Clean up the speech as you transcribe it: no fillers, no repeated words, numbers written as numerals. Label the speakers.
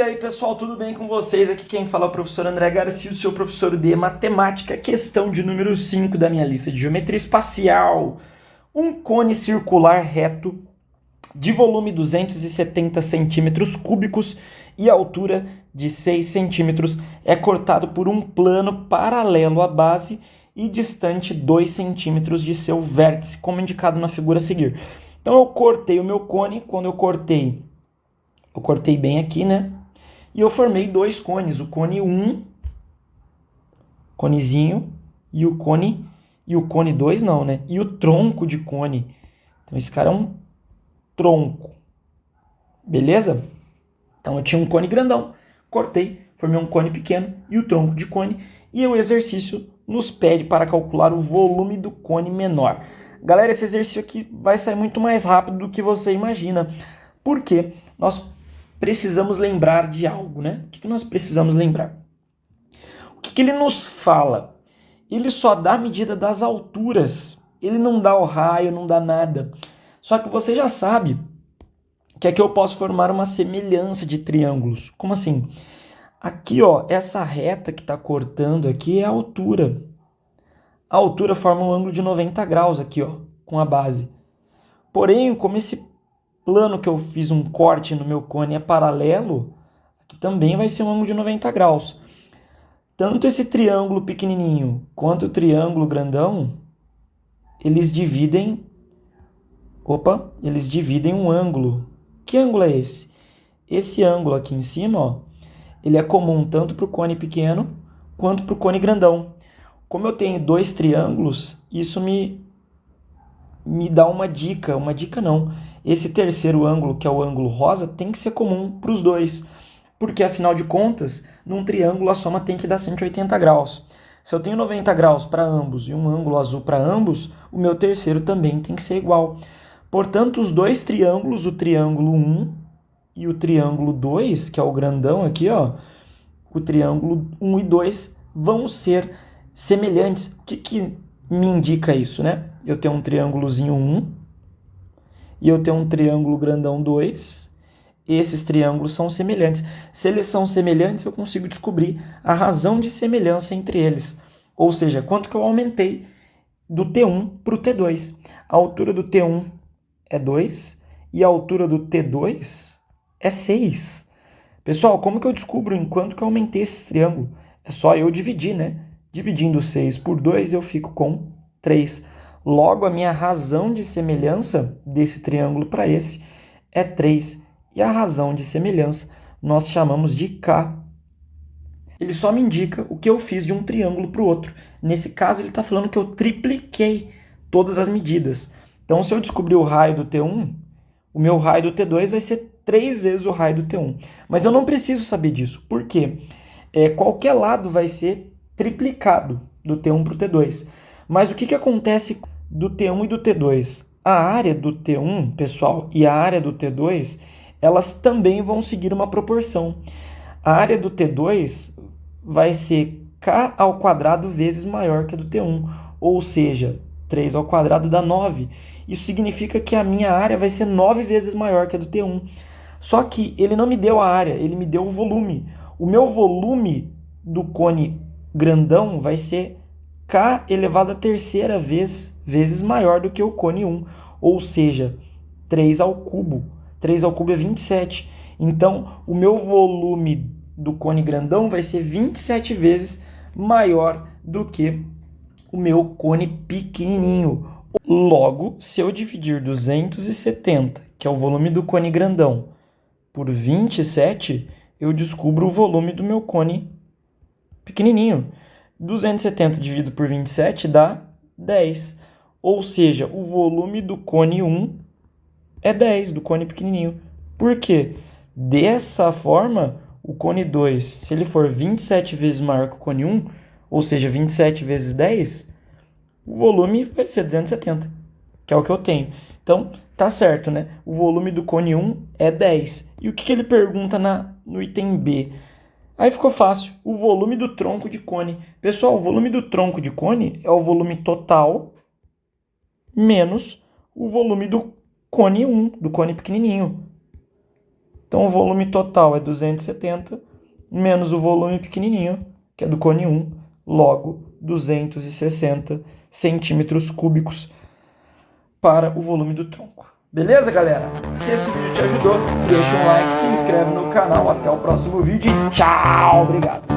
Speaker 1: E aí, pessoal, tudo bem com vocês? Aqui quem fala é o professor André Garcia, o seu professor de matemática, questão de número 5 da minha lista de geometria espacial. Um cone circular reto de volume 270 centímetros cúbicos e altura de 6 centímetros é cortado por um plano paralelo à base e distante 2 centímetros de seu vértice, como indicado na figura a seguir. Então eu cortei o meu cone, quando eu cortei bem aqui, né? E eu formei dois cones, o cone 1, conezinho, e o cone 2 não, né? E o tronco de cone. Então esse cara é um tronco. Beleza? Então eu tinha um cone grandão, cortei, formei um cone pequeno e o tronco de cone, e o exercício nos pede para calcular o volume do cone menor. Galera, esse exercício aqui vai sair muito mais rápido do que você imagina, porque nós precisamos lembrar de algo, né? O que nós precisamos lembrar? O que ele nos fala? Ele só dá a medida das alturas, ele não dá o raio, não dá nada. Só que você já sabe que aqui eu posso formar uma semelhança de triângulos. Como assim? Aqui, ó, essa reta que está cortando aqui é a altura. A altura forma um ângulo de 90 graus aqui, ó, com a base. Porém, como esse plano que eu fiz um corte no meu cone é paralelo, aqui também vai ser um ângulo de 90 graus. Tanto esse triângulo pequenininho quanto o triângulo grandão, eles dividem um ângulo. Que ângulo é esse? Esse ângulo aqui em cima, ó, ele é comum tanto para o cone pequeno quanto para o cone grandão. Como eu tenho dois triângulos, isso me dá uma dica não. Esse terceiro ângulo, que é o ângulo rosa, tem que ser comum para os dois, porque afinal de contas, num triângulo a soma tem que dar 180 graus. Se eu tenho 90 graus para ambos e um ângulo azul para ambos, o meu terceiro também tem que ser igual. Portanto, os dois triângulos, o triângulo 1 e o triângulo 2, que é o grandão aqui, ó, o triângulo 1 e 2 vão ser semelhantes. O que me indica isso, né? Eu tenho um triângulozinho 1 e eu tenho um triângulo grandão 2. Esses triângulos são semelhantes. Se eles são semelhantes, eu consigo descobrir a razão de semelhança entre eles. Ou seja, quanto que eu aumentei do T1 para o T2. A altura do T1 é 2 e a altura do T2 é 6. Pessoal, como que eu descubro em quanto que eu aumentei esse triângulo? É só eu dividir, né? Dividindo 6 por 2, eu fico com 3. Logo, a minha razão de semelhança desse triângulo para esse é 3. E a razão de semelhança nós chamamos de K. Ele só me indica o que eu fiz de um triângulo para o outro. Nesse caso, ele está falando que eu tripliquei todas as medidas. Então, se eu descobrir o raio do T1, o meu raio do T2 vai ser 3 vezes o raio do T1. Mas eu não preciso saber disso. Por quê? Qualquer lado vai ser triplicado do T1 para o T2. Mas o que acontece do T1 e do T2? A área do T1, pessoal, e a área do T2, elas também vão seguir uma proporção. A área do T2 vai ser K ao quadrado vezes maior que a do T1. Ou seja, 3 ao quadrado dá 9. Isso significa que a minha área vai ser 9 vezes maior que a do T1. Só que ele não me deu a área, ele me deu o volume. O meu volume do cone grandão vai ser K elevado à terceira vezes maior do que o cone 1. Ou seja, 3 ao cubo. 3 ao cubo é 27. Então, o meu volume do cone grandão vai ser 27 vezes maior do que o meu cone pequenininho. Logo, se eu dividir 270, que é o volume do cone grandão, por 27, eu descubro o volume do meu cone pequenininho. 270 dividido por 27 dá 10. Ou seja, o volume do cone 1 é 10, do cone pequenininho. Por quê? Dessa forma, o cone 2, se ele for 27 vezes maior que o cone 1, ou seja, 27 vezes 10, o volume vai ser 270, que é o que eu tenho. Então, tá certo, né? O volume do cone 1 é 10. E o que ele pergunta no item B? Aí ficou fácil. O volume do tronco de cone. Pessoal, o volume do tronco de cone é o volume total menos o volume do cone 1, do cone pequenininho. Então o volume total é 270 menos o volume pequenininho, que é do cone 1, logo 260 centímetros cúbicos para o volume do tronco. Beleza, galera? Se esse vídeo te ajudou, deixa um like, se inscreve no canal. Até o próximo vídeo e tchau! Obrigado!